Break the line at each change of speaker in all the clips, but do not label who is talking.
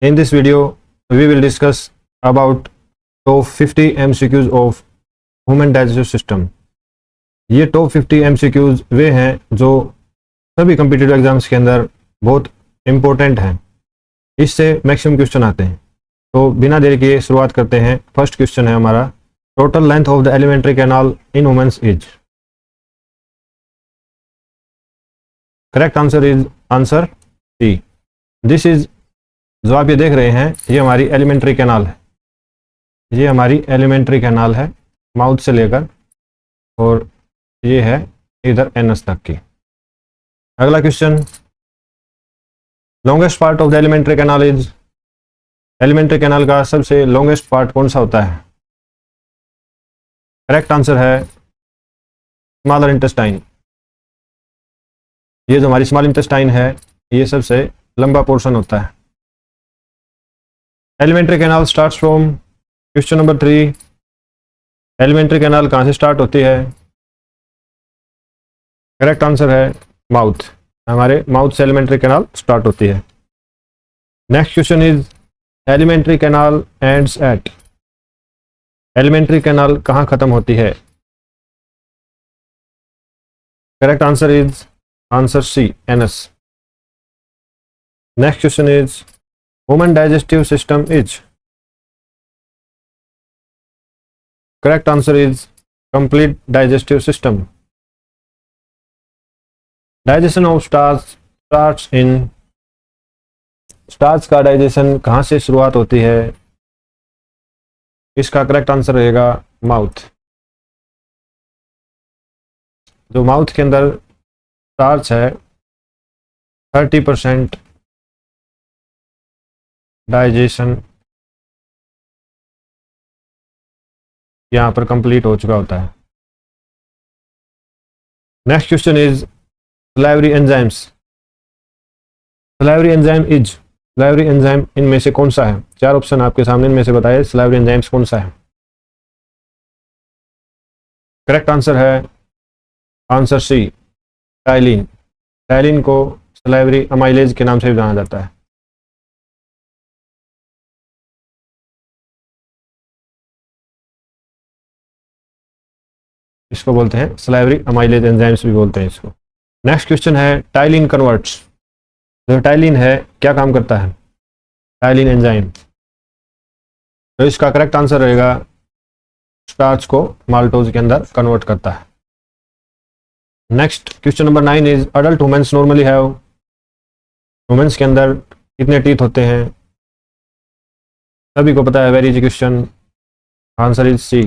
In this video, we will discuss about top 50 MCQs of Human Digestive System. ये top 50 MCQs वे हैं जो सभी competitive exams के अंदर बहुत इम्पोर्टेंट हैं। इससे मैक्सिमम क्वेश्चन आते हैं। तो बिना देरी किए शुरुआत करते हैं। फर्स्ट क्वेश्चन है हमारा, total length of the alimentary canal in humans is. Correct answer is answer C. This is, जो आप ये देख रहे हैं, ये हमारी एलिमेंट्री कैनाल है। ये हमारी एलिमेंट्री कैनाल है, माउथ से लेकर और ये है इधर एनस तक की। अगला question, longest part of the alimentary canal is. Alimentary canal का सबसे लॉन्गेस्ट पार्ट कौन सा होता है? करेक्ट आंसर है स्मॉलर इंटेस्टाइन। ये जो हमारी स्मॉल इंटेस्टाइन है, ये सबसे लंबा पोर्शन होता है। Alimentary canal starts from, question number 3, alimentary canal कहाँ से स्टार्ट होती है? करेक्ट आंसर है माउथ। हमारे माउथ से एलिमेंट्री कैनाल स्टार्ट होती है। Next question is, alimentary canal ends at. Alimentary canal कहाँ खत्म होती है? Correct answer is answer C, anus. Next question is, human digestive system is. Correct answer is complete digestive system. Digestion of starch in. Starch का digestion कहाँ से शुरुआत होती है? इसका करेक्ट आंसर रहेगा माउथ। जो माउथ के अंदर स्टार्च है, 30% डाइजेशन यहाँ पर कंप्लीट हो चुका होता है। Next question is, salivary enzymes. Salivary enzyme is. Salivary enzyme इनमें से कौन सा है? 4 ऑप्शन आपके सामने, इनमें से बताइए सलाइवरी एंजाइम्स कौन सा है? करेक्ट आंसर है आंसर सी, टाइलिन। टाइलिन को सलाइवरी अमाइलेज के नाम से भी जाना जाता है। इसको बोलते हैं सलाइवरी अमाइलेज एंजाइम्स भी बोलते हैं इसको। नेक्स्ट क्वेश्चन है, टाइलिन कन्वर्ट्स। जो टाइलिन है क्या काम करता है? Ptyalin enzyme. तो इसका करेक्ट आंसर रहेगा स्टार्च को माल्टोज के अंदर कन्वर्ट करता है। Next question number 9 is, adult humans normally have. Humans के अंदर कितने टीथ होते हैं? सभी को पता है, very easy question. Answer is C.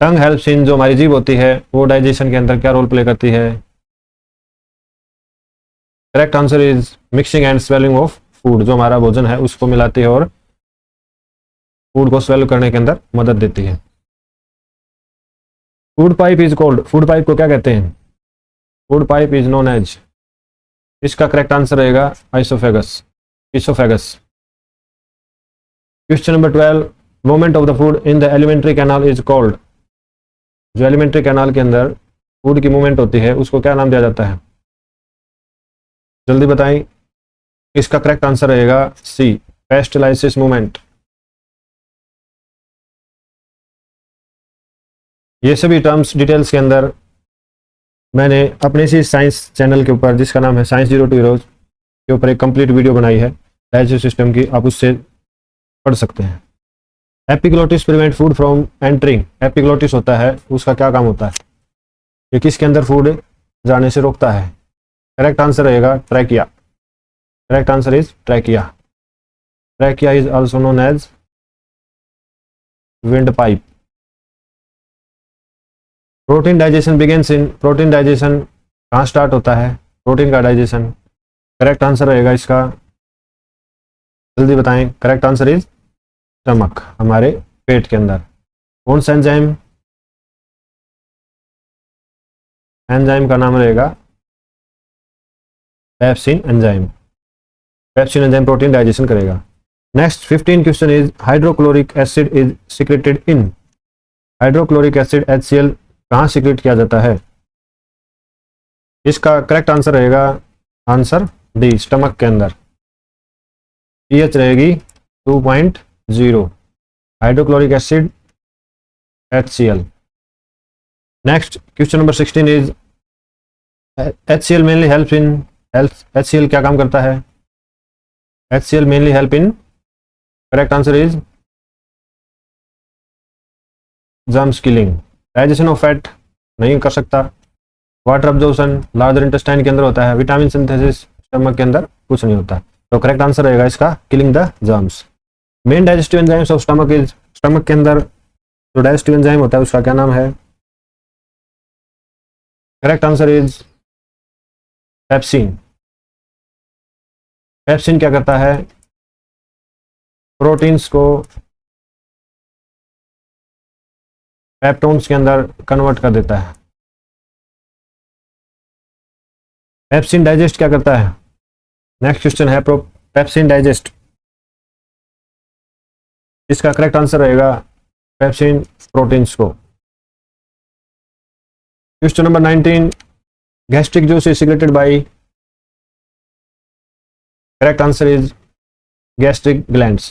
Tongue helps in. जो हमारी जीभ होती है वो डाइजेशन के अंदर क्या रोल प्ले करती है? Correct answer is mixing and swelling of food. जो हमारा भोजन है उसको मिलाती है और फूड को स्वेल करने के अंदर मदद देती है। Food pipe is called. Food pipe को क्या कहते हैं? Food pipe is known as. इसका करेक्ट आंसर रहेगा oesophagus, oesophagus. Question number 12, movement of the food in the alimentary canal is called. जो एलिमेंट्री कैनाल के अंदर फूड की मूवमेंट होती है उसको क्या नाम दिया जाता है? जल्दी बताएं। इसका करेक्ट आंसर रहेगा सी, पेस्टलाइसिस मूवमेंट। ये सभी टर्म्स डिटेल्स के अंदर मैंने अपने इसी साइंस चैनल के ऊपर, जिसका नाम है साइंस 0 to हीरोज, के ऊपर एक कंप्लीट वीडियो बनाई है डाइजेस्टिव सिस्टम की। आप उससे पढ़ सकते हैं। Epiglottis prevent food from entering. Epiglottis होता है, उसका क्या काम होता है? ये किसके अंदर फूड जाने से रोकता है? करेक्ट आंसर रहेगा trachea. Correct answer is trachea. Trachea is also known as windpipe. Protein digestion begins in. Protein digestion कहाँ स्टार्ट होता है? प्रोटीन का डाइजेशन। करेक्ट आंसर रहेगा इसका, जल्दी बताएं। करेक्ट आंसर इज स्टमक, हमारे पेट के अंदर। कौन सा एंजाइम? एंजाइम का नाम रहेगा pepsin enzyme. Pepsin enzyme protein digestion करेगा। Next 15 question is, hydrochloric acid is secreted in. Hydrochloric acid HCl कहाँ सिक्रेट किया जाता है? इसका करेक्ट आंसर रहेगा आंसर डी, स्टमक के अंदर। पीएच रहेगी 2.0, hydrochloric acid HCl। Next question number 16 is HCl mainly help in HCl क्या काम करता है? HCl mainly help in, correct answer is germs killing. Digestion of fat नहीं कर सकता। वाटर अब्जॉर्प्शन लार्जर इंटेस्टाइन के अंदर होता है। विटामिन सिंथेसिस स्टमक के अंदर कुछ नहीं होता। तो करेक्ट आंसर रहेगा इसका killing the germs. Main digestive enzymes of stomach is, stomach के अंदर जो डाइजेस्टिव एंजाइम होता है उसका क्या नाम है? Correct answer is pepsin. Pepsin क्या करता है? प्रोटीन्स को पेप्टोन्स के अंदर कन्वर्ट कर देता है। पेप्सिन डाइजेस्ट क्या करता है? नेक्स्ट क्वेश्चन है पेप्सिन डाइजेस्ट, इसका करेक्ट आंसर रहेगा पेप्सिन प्रोटीन्स को। Question number 19, gastric juice is secreted by, correct answer is gastric glands.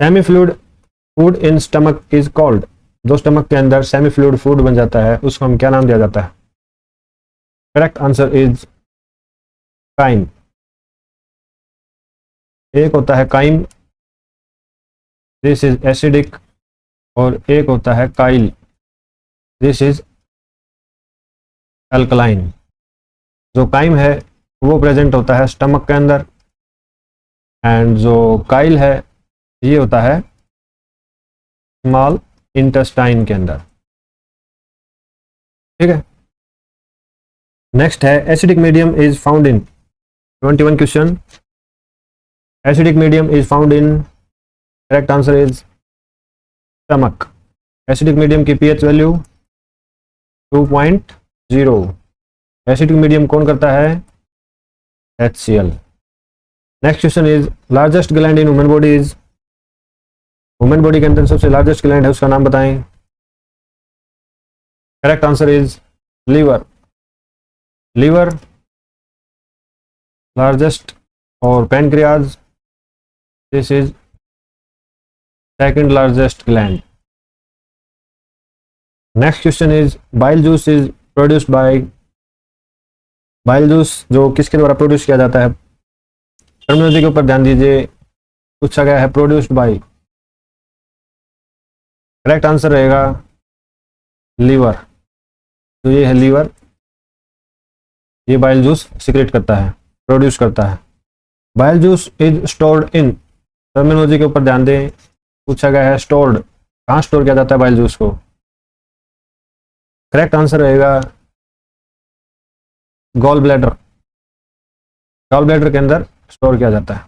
Semi fluid food in stomach is called, जो स्टमक के अंदर सेमी फ्लूइड फूड बन जाता है उसको हम क्या नाम दिया जाता है? Correct answer is chyme. एक होता है काइम, दिस इज एसिडिक, और एक होता है काइल, दिस इज अल्कलाइन। जो काइम है वो प्रेजेंट होता है स्टमक के अंदर, एंड जो काइल है ये होता है स्मॉल इंटेस्टाइन के अंदर। ठीक है। नेक्स्ट है acidic medium is found in, 21 question. Acidic medium is found in, correct answer is stomach. Acidic medium की पीएच वैल्यू 2.0। एसिडिक मीडियम कौन करता है? HCl। Next question is largest gland in human body is, human body के अंदर सबसे largest gland है उसका नाम बताएं। Correct answer is liver. Liver largest, और pancreas this is second largest gland. Next question is bile juice is produced by, bile juice जो किसके द्वारा प्रोड्यूस किया जाता है? टर्मिनोलॉजी के ऊपर ध्यान दीजिए, पूछा गया है प्रोड्यूस्ड बाय। करेक्ट आंसर रहेगा लीवर। तो ये है लीवर, ये बाइल जूस सीक्रेट करता है, प्रोड्यूस करता है। Bile juice is stored in, terminology के ऊपर ध्यान दें, पूछा गया है स्टोर्ड, कहाँ स्टोर किया जाता है बाइल जूस को? करेक्ट आंसर रहेगा गॉल ब्लैडर। गॉल ब्लैडर के अंदर स्टोर किया जाता है।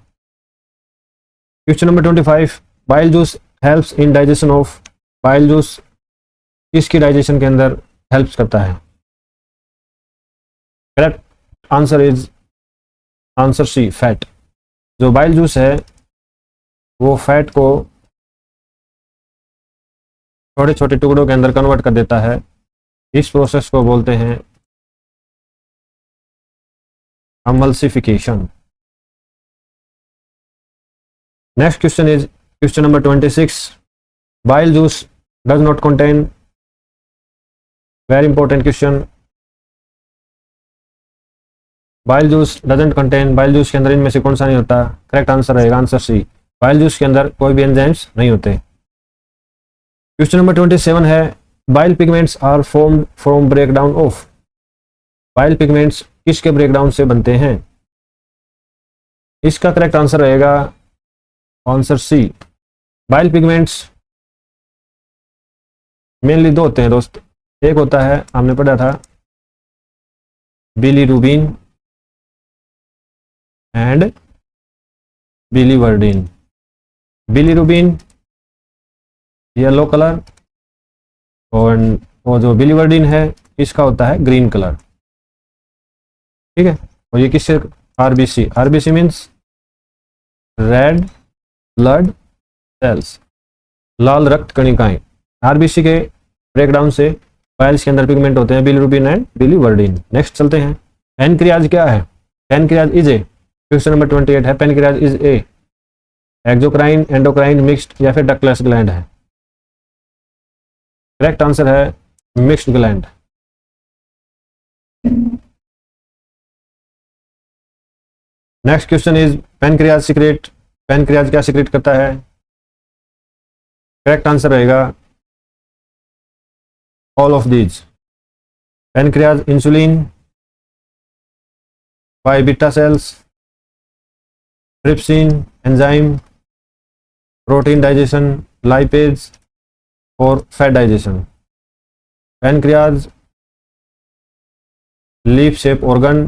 Question number 25, bile juice helps in digestion of, bile juice किसकी डाइजेशन के अंदर हेल्प्स करता है? Correct answer is answer C, fat. जो बाइल जूस है वो फैट को छोटे छोटे टुकड़ों के अंदर कन्वर्ट कर देता है। इस प्रोसेस को बोलते हैं emulsification। Next question is question number 26, bile juice does not contain, very important question. Bile juice doesn't contain, bile juice के अंदर इनमें से कौन सा नहीं होता? करेक्ट आंसर रहेगा आंसर सी, बाइल जूस के अंदर कोई भी एंजाइम्स नहीं होते। क्वेश्चन नंबर 27 है bile pigments are formed from breakdown of, bile pigments किसके ब्रेकडाउन से बनते हैं? इसका करेक्ट आंसर रहेगा answer C, bile pigments mainly दो होते हैं दोस्त। एक होता है, हमने पढ़ा था, bilirubin and biliverdin. Bilirubin yellow colour, और वो जो बिलीवर्डिन है इसका होता है ग्रीन कलर। ठीक है। और ये किससे? RBC. RBC means red blood cells, लाल रक्त कणिकाएं। आरबीसी के ब्रेकडाउन से बाइल्स के अंदर पिगमेंट होते हैं बिलीरुबिन एंड बिलीवर्डिन। नेक्स्ट चलते हैं, पैनक्रियाज क्या है? Pancreas is a, question number 28 है pancreas is a exocrine, endocrine, mixed या फिर डक्टलेस ग्लैंड है। करेक्ट आंसर है mixed gland. Next question is pancreas secrete, pancreas क्या सीक्रेट करता है? करेक्ट आंसर रहेगा all of these. Pancreas insulin, by beta cells, trypsin enzyme, protein digestion, lipase और fat digestion. Pancreas leaf shape organ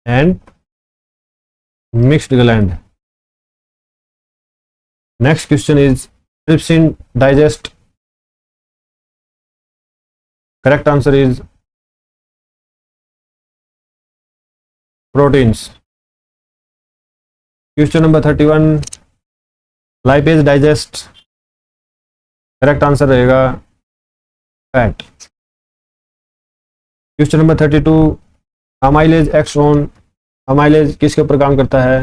and mixed gland. Next question is trypsin digest, correct answer is proteins. Question number 31 lipase digest, correct answer रहेगा fat. Question number 32 amylase acts on, amylase किसके ऊपर काम करता है?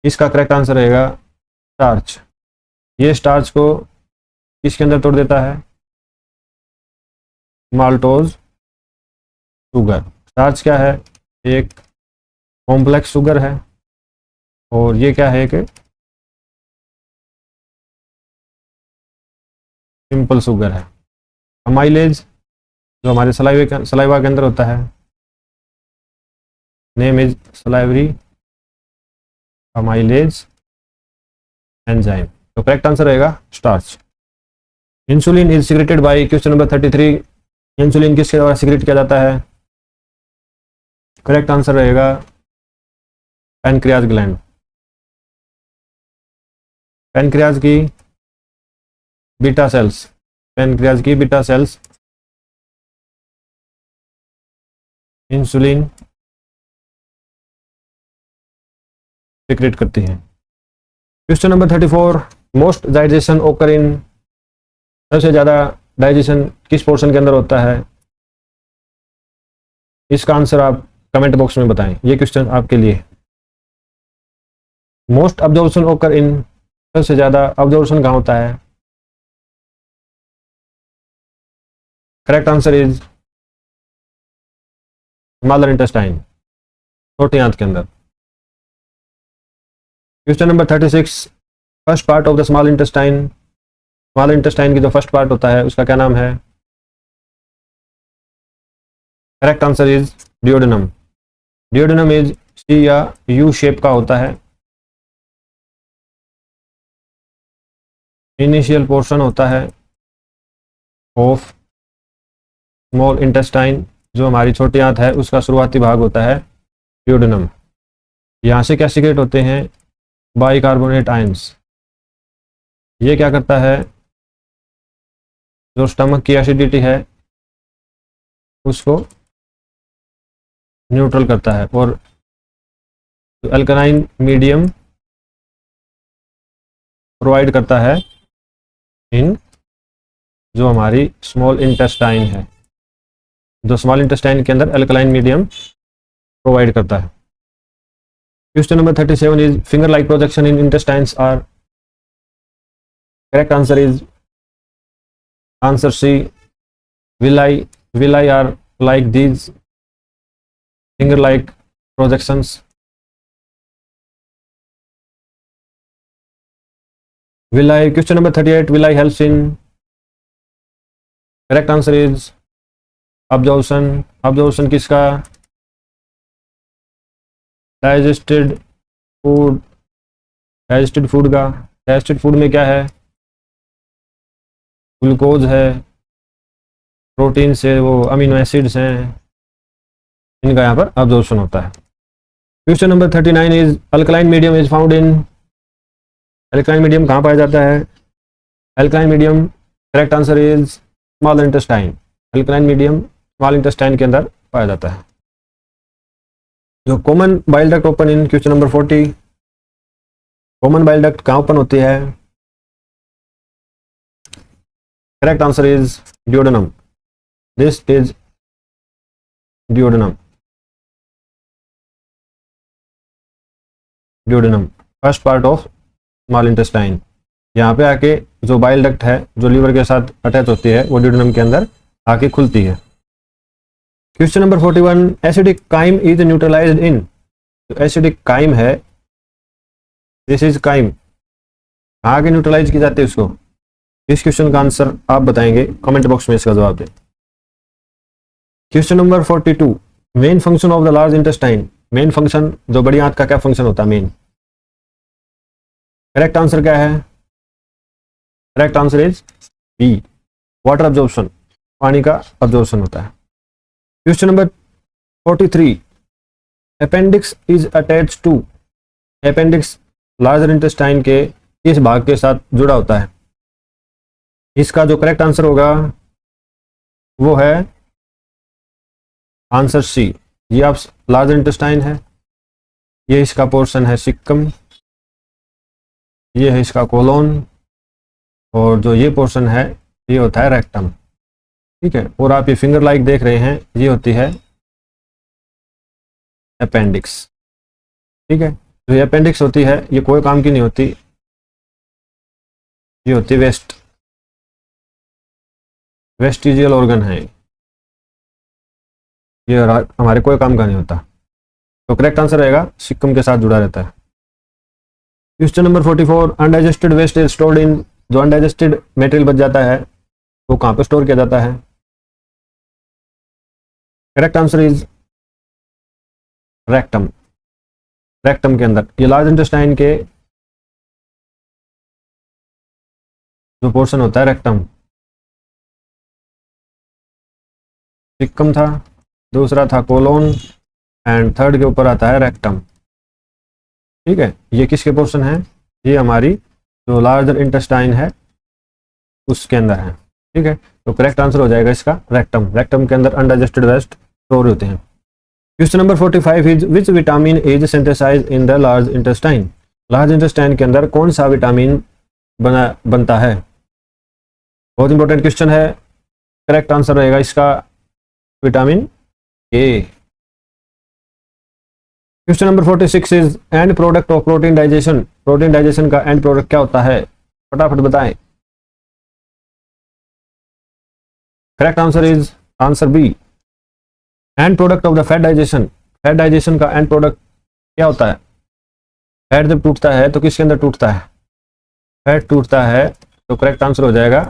इसका correct answer रहेगा starch. ये starch को किसके अंदर तोड़ देता है? Maltose sugar. स्टार्च क्या है? एक कॉम्प्लेक्स शुगर है और ये क्या है? एक सिंपल शुगर है। अमाइलेज जो हमारे सलाइवा के अंदर होता है, name is salivary amylase enzyme. तो करेक्ट आंसर रहेगा starch. Insulin is secreted by, question number 33 insulin किसके द्वारा सिक्रेट किया जाता है? करेक्ट आंसर रहेगा पैनक्रियाज ग्लैंड। पैनक्रियाज की बीटा सेल्स, पैनक्रियाज की बीटा सेल्स इंसुलिन सिक्रेट करती हैं। क्वेश्चन नंबर 34 मोस्ट डाइजेशन ओकर इन, सबसे ज़्यादा डाइजेशन किस पोर्शन के अंदर होता है? इसका आंसर आप कमेंट बॉक्स में बताएं। ये क्वेश्चन आपके लिए। मोस्ट अब्जॉर्प्शन ओकर इन, सबसे ज़्यादा अब्जॉर्प्शन कहाँ होता है? Correct answer is smaller intestine, छोटी आंत के अंदर। Question number 36 first part of the small intestine, small intestine की जो फर्स्ट पार्ट होता है उसका क्या नाम है? Correct answer is duodenum. Duodenum is C या यू शेप का होता है। इनिशियल पोर्शन होता है ऑफ स्मॉल इंटेस्टाइन, जो हमारी छोटी आंत है उसका शुरुआती भाग होता है डियोडेनम। यहाँ से क्या सीक्रेट होते हैं? Bicarbonate ions. ये क्या करता है? जो स्टमक की एसिडिटी है उसको न्यूट्रल करता है और अल्कलाइन मीडियम प्रोवाइड करता है इन जो हमारी स्मॉल इंटेस्टाइन है, जो स्मॉल इंटेस्टाइन के अंदर अल्कलाइन मीडियम प्रोवाइड करता है। Question number 37 is finger like projection in intestines are, correct answer is answer C villi, villi are like these finger like projections. Villi, question number 38, villi helps in, correct answer is absorption. Absorption किसका? Digested food, digested food का। Digested food में क्या है? Glucose है, protein से वो amino acids हैं, इनका यहाँ पर अब्जॉर्प्शन होता है। Question number 39 is alkaline medium is found in, alkaline medium कहाँ पाया जाता है? Alkaline medium, correct answer is small intestine. Alkaline medium small intestine के अंदर पाया जाता है। जो common bile duct open in, question number 40, common bile duct कहाँ ओपन होती है? Correct answer is duodenum. This is duodenum, duodenum first part of small intestine. यहाँ पे आके जो बाइल डक्ट है जो लीवर के साथ अटैच होती है वो ड्यूडेनम के अंदर आके खुलती है। Question number 41, acidic chyme is neutralised in. जो एसिडिक काइम है, दिस इज काइम, कहाँ के न्यूट्रलाइज की जाती है उसको? इस क्वेश्चन का आंसर आप बताएंगे, कमेंट बॉक्स में इसका जवाब दें। Question number 42, main function of the large intestine. Main function, जो बड़ी आंत का क्या फंक्शन होता है मेन? करेक्ट आंसर क्या है? Correct answer is B, water absorption, पानी का अब्जॉर्प्शन होता है। Question number 43, appendix is attach to. Appendix larger intestine के इस भाग के साथ जुड़ा होता है। इसका जो करेक्ट आंसर होगा वो है आंसर सी। ये आप लार्जर इंटेस्टाइन है, ये इसका पोर्शन है सिक्कम, ये है इसका कोलोन, और जो ये पोर्शन है ये होता है रेक्टम। ठीक है, और आप ये फिंगर लाइक देख रहे हैं, ये होती है अपेंडिक्स। ठीक है, जो ये अपेंडिक्स होती है ये कोई काम की नहीं होती, ये होती है वेस्टिजियल ऑर्गन है, ये हमारे कोई काम का नहीं होता। तो करेक्ट आंसर रहेगा सिक्कम के साथ जुड़ा रहता है। Question number 44, undigested waste is stored in. जो अनडाइजेस्टेड मटेरियल बच जाता है वो कहाँ पे स्टोर किया जाता है? Correct answer is rectum. Rectum के अंदर, ये लार्ज इंटेस्टाइन के जो पोर्शन होता है रेक्टम, सिक्कम था, दूसरा था कोलोन, एंड थर्ड के ऊपर आता है रेक्टम। ठीक है, ये किसके पोर्शन है? ये हमारी जो लार्जर इंटेस्टाइन है उसके अंदर है। ठीक है, तो करेक्ट आंसर हो जाएगा इसका रेक्टम। रेक्टम के अंदर अनडाइजेस्टेड वेस्ट स्टोर होते हैं। Question number 45 is which vitamin is synthesized in the large intestine. Large intestine के अंदर कौन सा विटामिन बनता है? बहुत इंपॉर्टेंट क्वेश्चन है। करेक्ट आंसर रहेगा इसका vitamin A. Question number 46 is end product of protein digestion. Protein digestion का एंड प्रोडक्ट क्या होता है? फटाफट बताएं। Correct answer is answer B, end product of the fat digestion. Fat digestion का एंड प्रोडक्ट क्या होता है? फैट जब टूटता है तो किसके अंदर टूटता है? फैट टूटता है तो करेक्ट आंसर हो जाएगा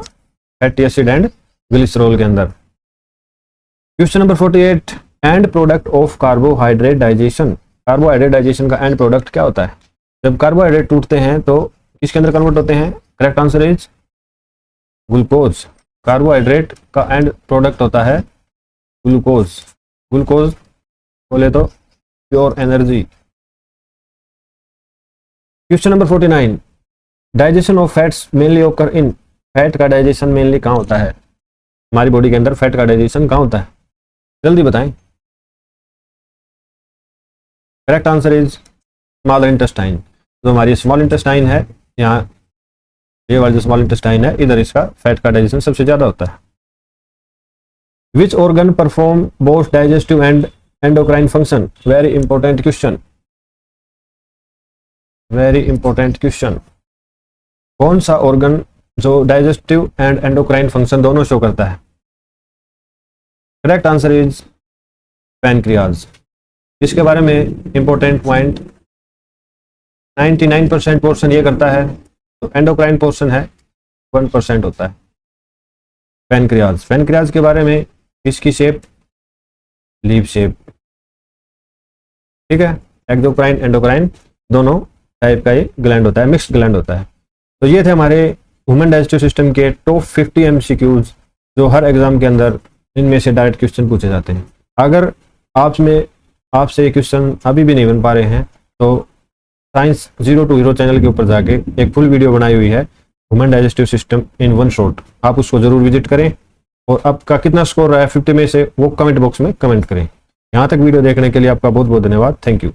फैटी एसिड एंड ग्लिसरॉल के अंदर। Question number 48, and product of carbohydrate digestion. Carbohydrate digestion का एंड प्रोडक्ट क्या होता है? जब कार्बोहाइड्रेट टूटते हैं तो किसके अंदर कन्वर्ट होते हैं? Correct answer is glucose. Carbohydrate का एंड प्रोडक्ट होता है ग्लूकोज। ग्लूकोज बोले तो pure energy. Question number 49, digestion of fats mainly ओकर इन। फैट का डाइजेशन मेनली कहाँ होता है? हमारी बॉडी के अंदर फैट का डाइजेशन कहाँ होता है? जल्दी बताएं। Correct answer is small intestine. जो हमारी स्मॉल इंटेस्टाइन है, यहाँ ये वाली जो स्मॉल इंटेस्टाइन है, इधर इसका फैट का डाइजेशन सबसे ज्यादा होता है। Which organ perform both digestive and endocrine function. Very important question, very important question. कौन सा ऑर्गन जो डाइजेस्टिव एंड एंडोक्राइन फंक्शन दोनों शो करता है? Correct answer is pancreas. इसके बारे में इंपॉर्टेंट पॉइंट, 99% पोर्शन ये करता है, तो एंडोक्राइन पोर्शन है 1% होता है। पैनक्रियाज, पैनक्रियाज के बारे में इसकी शेप लीफ शेप। ठीक है, एक्सोक्राइन एंडोक्राइन दोनों टाइप का ये ग्लैंड होता है, मिक्स्ड ग्लैंड होता है। तो ये थे हमारे ह्यूमन डाइजेस्टिव सिस्टम के टॉप 50 MCQs जो हर एग्जाम के अंदर इनमें से डायरेक्ट क्वेश्चन पूछे जाते हैं। अगर आपसे ये क्वेश्चन अभी भी नहीं बन पा रहे हैं तो साइंस 0 to हीरो चैनल के ऊपर जाके एक फुल वीडियो बनाई हुई है human digestive system in 1 shot, आप उसको जरूर विजिट करें और आपका कितना स्कोर रहा है 50 में से वो कमेंट बॉक्स में कमेंट करें। यहाँ तक वीडियो देखने के लिए आपका बहुत बहुत धन्यवाद। Thank you.